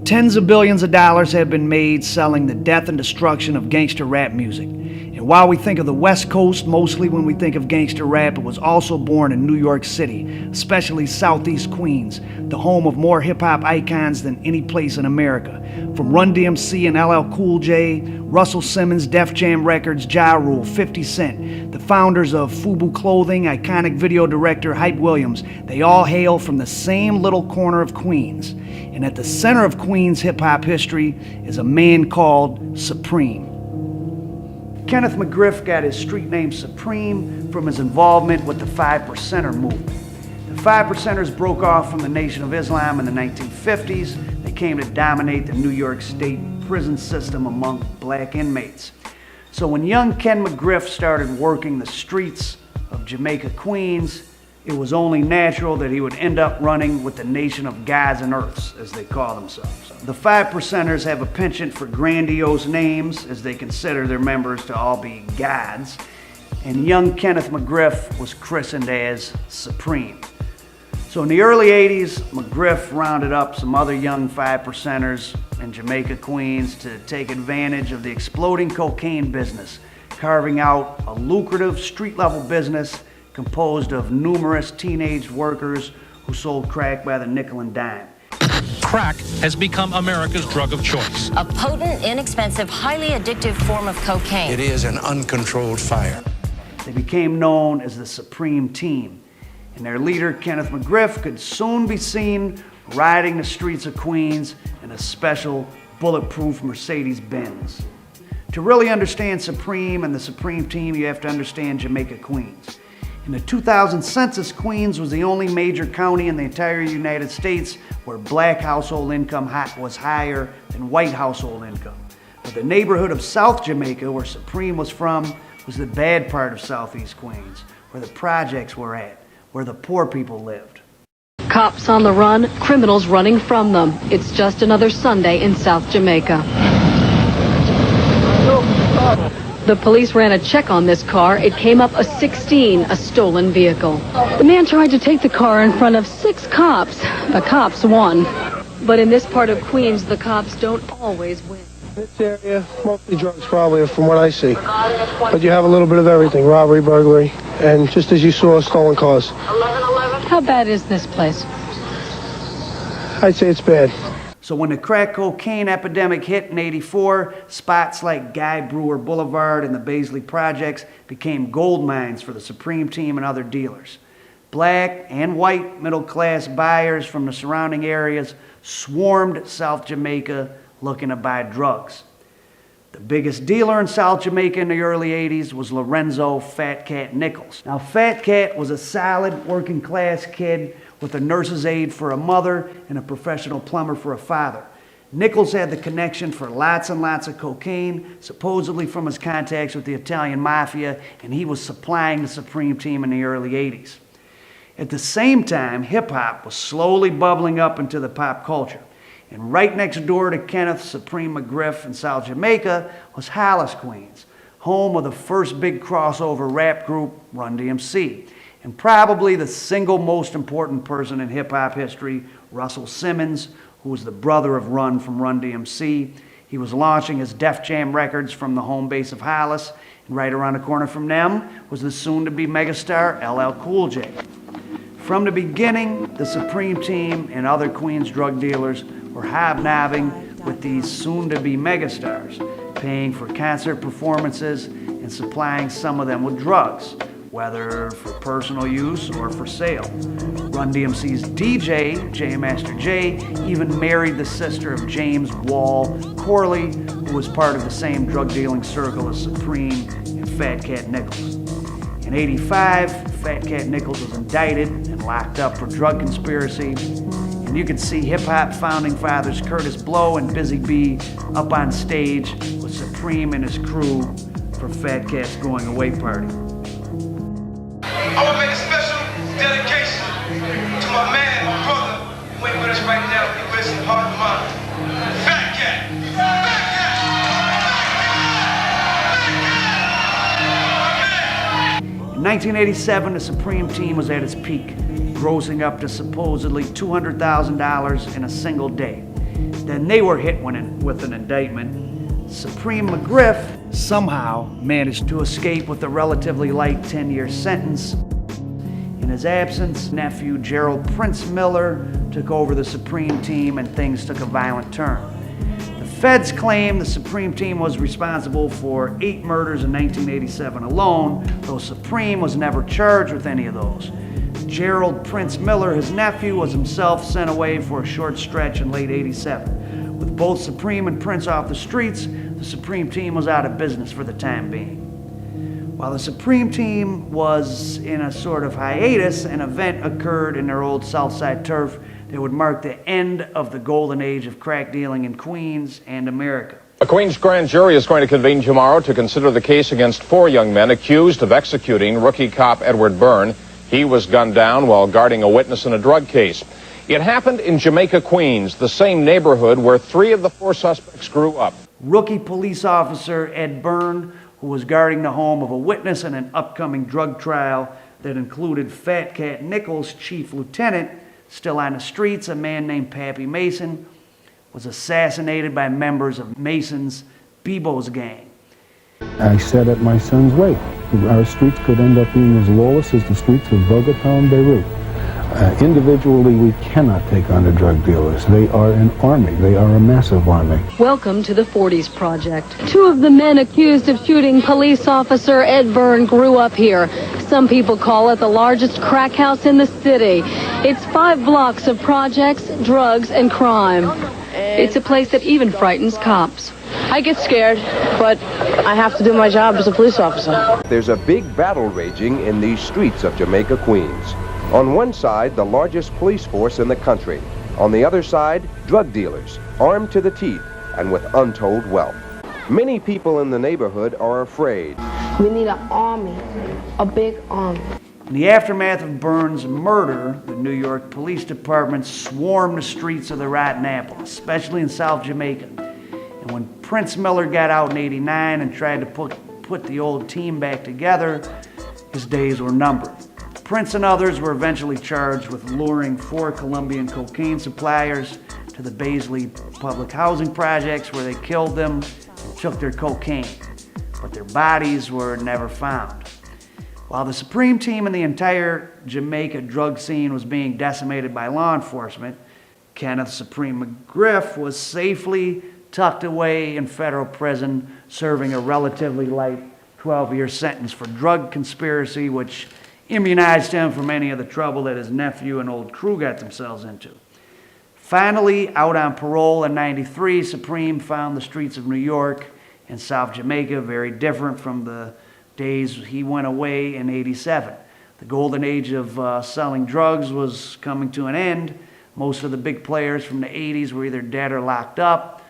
Tens of billions of dollars have been made selling the death and destruction of gangster rap music. And while we think of the West Coast mostly when we think of gangster rap, it was also born in New York City, especially Southeast Queens, the home of more hip-hop icons than any place in America. From Run DMC and LL Cool J, Russell Simmons, Def Jam Records, Ja Rule, 50 Cent, the founders of FUBU Clothing, iconic video director Hype Williams, they all hail from the same little corner of Queens. And at the center of Queens hip-hop history is a man called Supreme. Kenneth McGriff got his street name Supreme from his involvement with the 5%er movement. The 5%ers broke off from the Nation of Islam in the 1950s. They came to dominate the New York State prison system among black inmates. So when young Ken McGriff started working the streets of Jamaica, Queens, it was only natural that he would end up running with the Nation of Gods and Earths, as they call themselves. The 5%ers have a penchant for grandiose names, as they consider their members to all be gods, and young Kenneth McGriff was christened as Supreme. So in the early 80s, McGriff rounded up some other young 5%ers in Jamaica, Queens to take advantage of the exploding cocaine business, carving out a lucrative street-level business composed of numerous teenage workers who sold crack by the nickel and dime. Crack has become America's drug of choice. A potent, inexpensive, highly addictive form of cocaine. It is an uncontrolled fire. They became known as the Supreme Team, and their leader, Kenneth McGriff, could soon be seen riding the streets of Queens in a special bulletproof Mercedes-Benz. To really understand Supreme and the Supreme Team, you have to understand Jamaica, Queens. In the 2000 census, Queens was the only major county in the entire United States where black household income was higher than white household income. But the neighborhood of South Jamaica, where Supreme was from, was the bad part of Southeast Queens, where the projects were at, where the poor people lived. Cops on the run, criminals running from them. It's just another Sunday in South Jamaica. The police ran a check on this car. It came up a 16, a stolen vehicle. The man tried to take the car in front of 6 cops. The cops won. But in this part of Queens, the cops don't always win. This area, mostly drugs probably, from what I see. But you have a little bit of everything, robbery, burglary, and just as you saw, stolen cars. How bad is this place? I'd say it's bad. So when the crack cocaine epidemic hit in '84, spots like Guy Brewer Boulevard and the Baisley Projects became gold mines for the Supreme Team and other dealers. Black and white middle-class buyers from the surrounding areas swarmed South Jamaica looking to buy drugs. The biggest dealer in South Jamaica in the early 80s was Lorenzo Fat Cat Nichols. Now, Fat Cat was a solid working-class kid with a nurse's aide for a mother and a professional plumber for a father. Nichols had the connection for lots and lots of cocaine, supposedly from his contacts with the Italian mafia, and he was supplying the Supreme Team in the early 80s. At the same time, hip-hop was slowly bubbling up into the pop culture. And right next door to Kenneth Supreme McGriff in South Jamaica was Hollis, Queens, home of the first big crossover rap group, Run DMC. And probably the single most important person in hip-hop history, Russell Simmons, who was the brother of Run from Run DMC. He was launching his Def Jam Records from the home base of Hollis, and right around the corner from them was the soon-to-be megastar LL Cool J. From the beginning, the Supreme Team and other Queens drug dealers were hobnobbing with these soon-to-be megastars, paying for concert performances and supplying some of them with drugs, whether for personal use or for sale. Run DMC's DJ, J Master J, even married the sister of James Wall Corley, who was part of the same drug dealing circle as Supreme and Fat Cat Nichols. In '85, Fat Cat Nichols was indicted and locked up for drug conspiracy. And you can see hip-hop founding fathers Curtis Blow and Busy Bee up on stage with Supreme and his crew for Fat Cat's going away party. I want to make a special dedication to my man, my brother, who ain't with us right now, but he with us in heart and mind. Fat Cat! Fat Cat! In 1987, the Supreme Team was at its peak. grossing up to supposedly $200,000 in a single day. Then they were hit with an indictment. Supreme McGriff somehow managed to escape with a relatively light 10-year sentence. In his absence, nephew Gerald Prince Miller took over the Supreme team and things took a violent turn. The feds claim the Supreme team was responsible for 8 murders in 1987 alone, though Supreme was never charged with any of those. Gerald Prince Miller, his nephew, was himself sent away for a short stretch in late '87. With both Supreme and Prince off the streets, the Supreme team was out of business for the time being. While the Supreme team was in a sort of hiatus, an event occurred in their old Southside turf that would mark the end of the golden age of crack dealing in Queens and America. A Queens grand jury is going to convene tomorrow to consider the case against 4 young men accused of executing rookie cop Edward Byrne. He was gunned down while guarding a witness in a drug case. It happened in Jamaica, Queens, the same neighborhood where 3 of the 4 suspects grew up. Rookie police officer Ed Byrne, who was guarding the home of a witness in an upcoming drug trial that included Fat Cat Nichols, chief lieutenant, still on the streets, a man named Pappy Mason, was assassinated by members of Mason's Bebo's gang. I sat at my son's wake. Our streets could end up being as lawless as the streets of Bogota and Beirut. Individually, we cannot take on the drug dealers. They are an army. They are a massive army. Welcome to the 40s Project. 2 of the men accused of shooting police officer Ed Byrne grew up here. Some people call it the largest crack house in the city. It's 5 blocks of projects, drugs, and crime. It's a place that even frightens cops. I get scared, but I have to do my job as a police officer. There's a big battle raging in these streets of Jamaica, Queens. On one side, the largest police force in the country. On the other side, drug dealers, armed to the teeth and with untold wealth. Many people in the neighborhood are afraid. We need an army, a big army. In the aftermath of Byrne's murder, the New York Police Department swarmed the streets of the rotten apple, especially in South Jamaica. And when Prince Miller got out in '89 and tried to put the old team back together, his days were numbered. Prince and others were eventually charged with luring 4 Colombian cocaine suppliers to the Baisley public housing projects where they killed them and took their cocaine, but their bodies were never found. While the Supreme team and the entire Jamaica drug scene was being decimated by law enforcement, Kenneth Supreme McGriff was safely tucked away in federal prison, serving a relatively light 12-year sentence for drug conspiracy, which immunized him from any of the trouble that his nephew and old crew got themselves into. Finally, out on parole in '93, Supreme found the streets of New York and South Jamaica very different from the days he went away in '87. The golden age of selling drugs was coming to an end. Most of the big players from the '80s were either dead or locked up.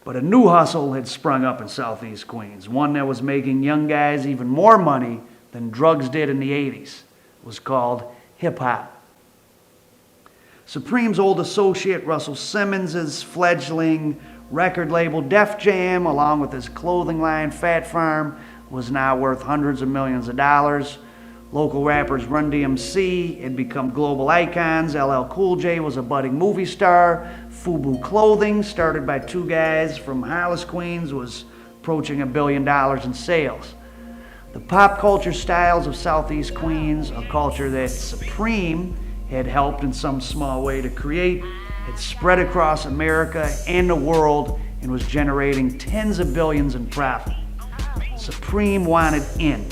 But a new hustle had sprung up in Southeast Queens, one that was making young guys even more money than drugs did in the '80s. It was called hip-hop. Supreme's old associate, Russell Simmons' fledgling record label Def Jam, along with his clothing line Fat Farm, was now worth hundreds of millions of dollars. Local rappers Run DMC had become global icons. LL Cool J was a budding movie star. FUBU Clothing, started by 2 guys from Hollis, Queens, was approaching $1 billion in sales. The pop culture styles of Southeast Queens, a culture that Supreme had helped in some small way to create, had spread across America and the world and was generating tens of billions in profit. Supreme wanted in.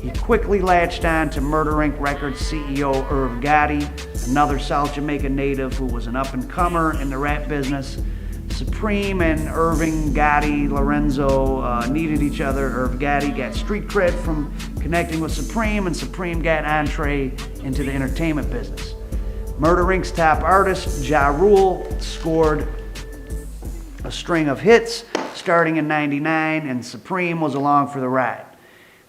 He quickly latched on to Murder Inc. Records CEO Irv Gotti, another South Jamaica native who was an up-and-comer in the rap business. Supreme and Irving Gotti Lorenzo needed each other. Irv Gotti got street cred from connecting with Supreme, and Supreme got entree into the entertainment business. Murder Inc.'s top artist, Ja Rule, scored a string of hits starting in '99, and Supreme was along for the ride.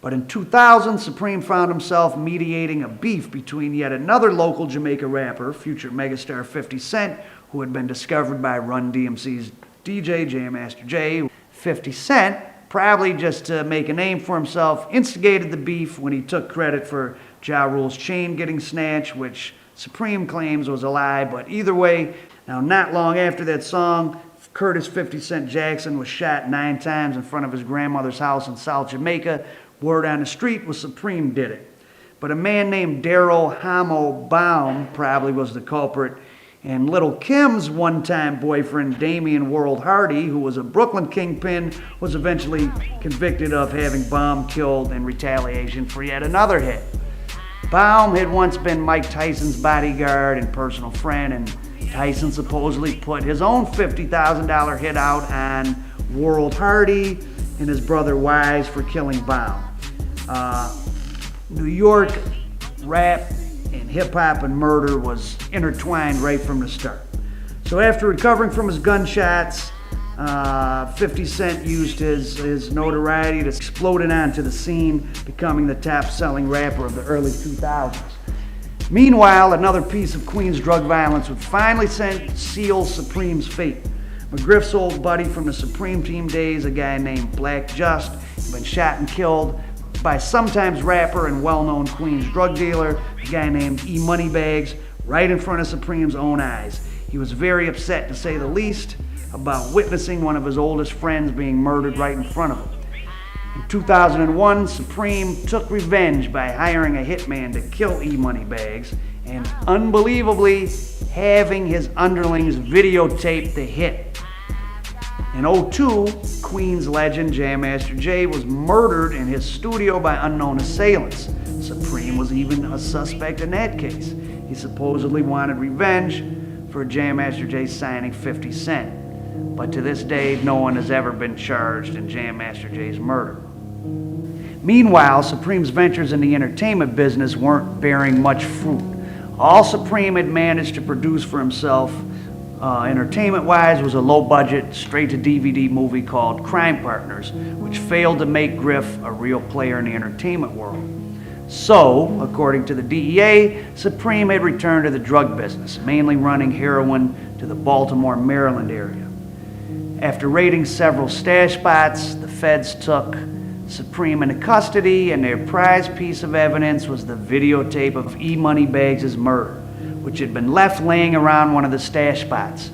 But in 2000, Supreme found himself mediating a beef between yet another local Jamaica rapper, future megastar 50 Cent, who had been discovered by Run DMC's DJ, Jam Master Jay. 50 Cent, probably just to make a name for himself, instigated the beef when he took credit for Ja Rule's chain getting snatched, which Supreme claims was a lie, but either way, now not long after that song, Curtis 50 Cent Jackson was shot 9 times in front of his grandmother's house in South Jamaica. Word on the street was Supreme did it. But a man named Daryl Hamo Baum probably was the culprit. And Little Kim's one-time boyfriend, Damian World Hardy, who was a Brooklyn kingpin, was eventually convicted of having Baum killed in retaliation for yet another hit. Baum had once been Mike Tyson's bodyguard and personal friend, and Tyson supposedly put his own $50,000 hit out on World Hardy and his brother Wise for killing Baum. New York rap and hip-hop and murder was intertwined right from the start. So after recovering from his gunshots, 50 Cent used his notoriety to explode it onto the scene, becoming the top-selling rapper of the early 2000s. Meanwhile, another piece of Queens drug violence would finally seal Supreme's fate. McGriff's old buddy from the Supreme Team days, a guy named Black Just, had been shot and killed by sometimes rapper and well-known Queens drug dealer, a guy named E Moneybags, right in front of Supreme's own eyes. He was very upset, to say the least, about witnessing one of his oldest friends being murdered right in front of him. In 2001, Supreme took revenge by hiring a hitman to kill E Moneybags and, unbelievably, having his underlings videotape the hit. In 2002, Queens legend Jam Master Jay was murdered in his studio by unknown assailants. Supreme was even a suspect in that case. He supposedly wanted revenge for Jam Master Jay signing 50 Cent. But to this day, no one has ever been charged in Jam Master Jay's murder. Meanwhile, Supreme's ventures in the entertainment business weren't bearing much fruit. All Supreme had managed to produce for himself entertainment-wise was a low-budget, straight-to-DVD movie called Crime Partners, which failed to make Griff a real player in the entertainment world. So, according to the DEA, Supreme had returned to the drug business, mainly running heroin to the Baltimore, Maryland area. After raiding several stash spots, the feds took Supreme into custody, and their prized piece of evidence was the videotape of E Moneybags' murder, which had been left laying around one of the stash spots.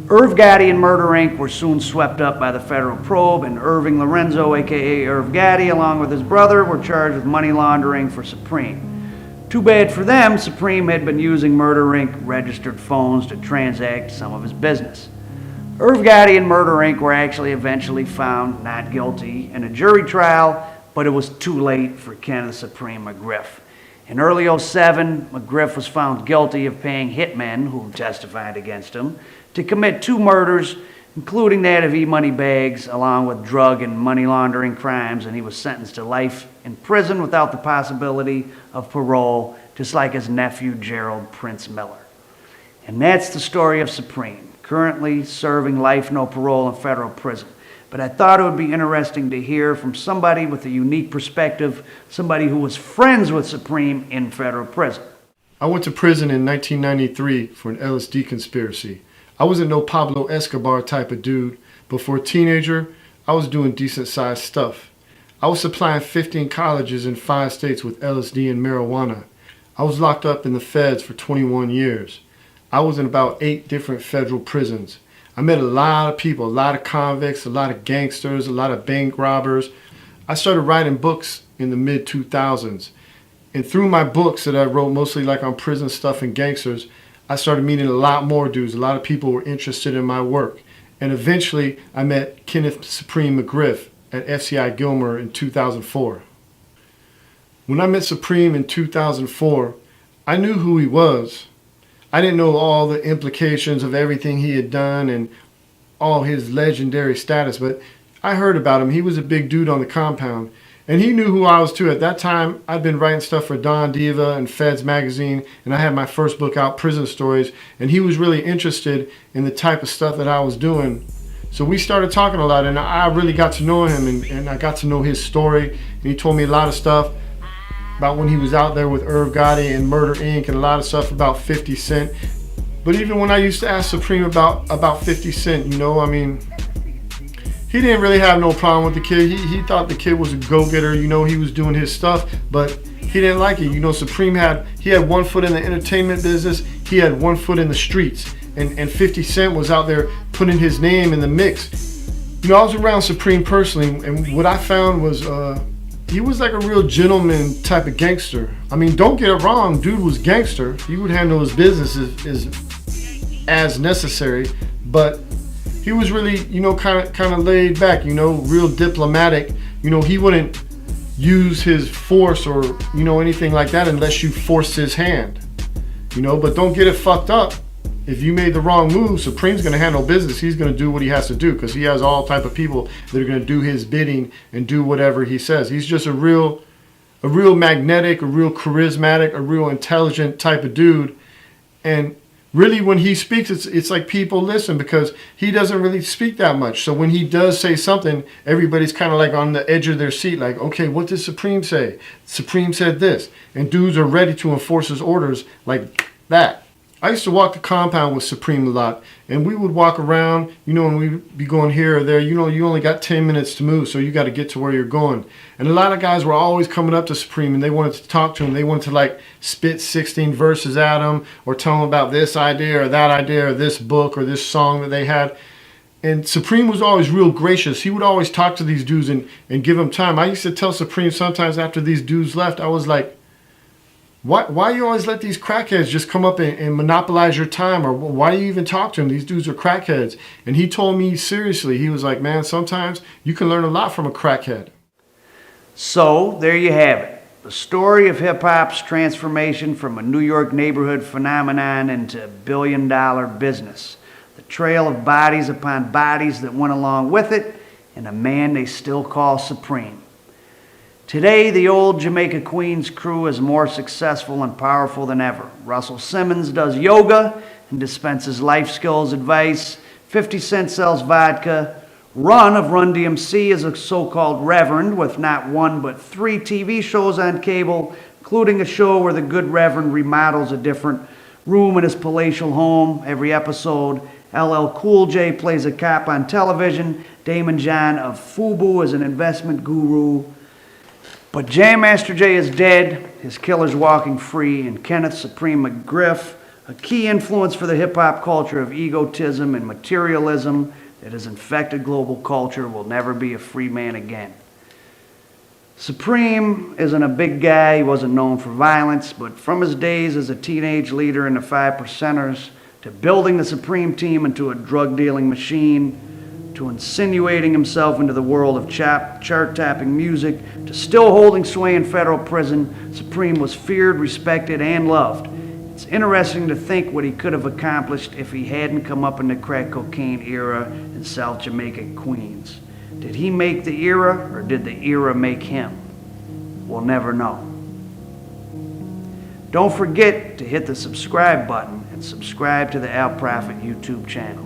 Irv Gotti and Murder Inc. were soon swept up by the federal probe, and Irving Lorenzo, aka Irv Gotti, along with his brother, were charged with money laundering for Supreme. Too bad for them, Supreme had been using Murder Inc. registered phones to transact some of his business. Irv Gotti and Murder Inc. were actually eventually found not guilty in a jury trial, but it was too late for Kenneth Suprem McGriff. In early 2007, McGriff was found guilty of paying hitmen, who testified against him, to commit 2 murders, including that of E Moneybags, along with drug and money laundering crimes, and he was sentenced to life in prison without the possibility of parole, just like his nephew Gerald Prince Miller. And that's the story of Supreme, currently serving life no parole in federal prison. But I thought it would be interesting to hear from somebody with a unique perspective, somebody who was friends with Supreme in federal prison. I went to prison in 1993 for an LSD conspiracy. I wasn't no Pablo Escobar type of dude, but for a teenager, I was doing decent-sized stuff. I was supplying 15 colleges in 5 states with LSD and marijuana. I was locked up in the feds for 21 years. I was in about 8 different federal prisons. I met a lot of people, a lot of convicts, a lot of gangsters, a lot of bank robbers. I started writing books in the mid-2000s. And through my books that I wrote mostly like on prison stuff and gangsters, I started meeting a lot more dudes. A lot of people were interested in my work. And eventually I met Kenneth Suprem McGriff at FCI Gilmer in 2004. When I met Supreme in 2004, I knew who he was. I didn't know all the implications of everything he had done and all his legendary status, but I heard about him. He was a big dude on the compound, and he knew who I was too. At that time, I'd been writing stuff for Don Diva and Feds magazine, and I had my first book out, Prison Stories, and he was really interested in the type of stuff that I was doing. So we started talking a lot, and I really got to know him, and I got to know his story, and he told me a lot of stuff about when he was out there with Irv Gotti and Murder Inc. and a lot of stuff about 50 Cent. But even when I used to ask Supreme about 50 Cent, you know, I mean, he didn't really have no problem with the kid. He thought the kid was a go-getter, you know, he was doing his stuff. But he didn't like it. You know, Supreme had 1 foot in the entertainment business, he had 1 foot in the streets, and 50 Cent was out there putting his name in the mix. You know, I was around Supreme personally, and what I found was he was like a real gentleman type of gangster. I mean, don't get it wrong, dude was gangster. He would handle his business as necessary, but he was really, you know, kind of laid back, you know, real diplomatic. You know, he wouldn't use his force or, you know, anything like that unless you forced his hand. You know, but don't get it fucked up. If you made the wrong move, Supreme's going to handle business. He's going to do what he has to do because he has all type of people that are going to do his bidding and do whatever he says. He's just a real magnetic, a real charismatic, a real intelligent type of dude. And really, when he speaks, it's like people listen because he doesn't really speak that much. So when he does say something, everybody's kind of like on the edge of their seat, like, okay, what did Supreme say? Supreme said this. And dudes are ready to enforce his orders like that. I used to walk the compound with Supreme a lot, and we would walk around, you know, and we'd be going here or there. You know, you only got 10 minutes to move, so you got to get to where you're going. And a lot of guys were always coming up to Supreme, and they wanted to talk to him. They wanted to, like, spit 16 verses at him or tell him about this idea or this book or this song that they had. And Supreme was always real gracious. He would always talk to these dudes and give them time. I used to tell Supreme sometimes after these dudes left, I was like, why you always let these crackheads just come up and monopolize your time? Or why do you even talk to them? These dudes are crackheads. And he told me seriously, he was like, man, sometimes you can learn a lot from a crackhead. So there you have it. The story of hip-hop's transformation from a New York neighborhood phenomenon into billion-dollar business. The trail of bodies upon bodies that went along with it, and a man they still call Supreme. Today, the old Jamaica Queens crew is more successful and powerful than ever. Russell Simmons does yoga and dispenses life skills advice. 50 Cent sells vodka. Run of Run DMC is a so-called reverend with not one but 3 TV shows on cable, including a show where the good reverend remodels a different room in his palatial home every episode. LL Cool J plays a cop on television. Damon John of FUBU is an investment guru. But Jam Master Jay is dead, his killer's walking free, and Kenneth Suprem McGriff, a key influence for the hip-hop culture of egotism and materialism that has infected global culture, will never be a free man again. Supreme isn't a big guy, he wasn't known for violence, but from his days as a teenage leader in the 5 Percenters, to building the Supreme team into a drug-dealing machine, to insinuating himself into the world of chart-topping music, to still holding sway in federal prison, Supreme was feared, respected, and loved. It's interesting to think what he could have accomplished if he hadn't come up in the crack cocaine era in South Jamaica, Queens. Did he make the era, or did the era make him? We'll never know. Don't forget to hit the subscribe button and subscribe to the Al Prophet YouTube channel.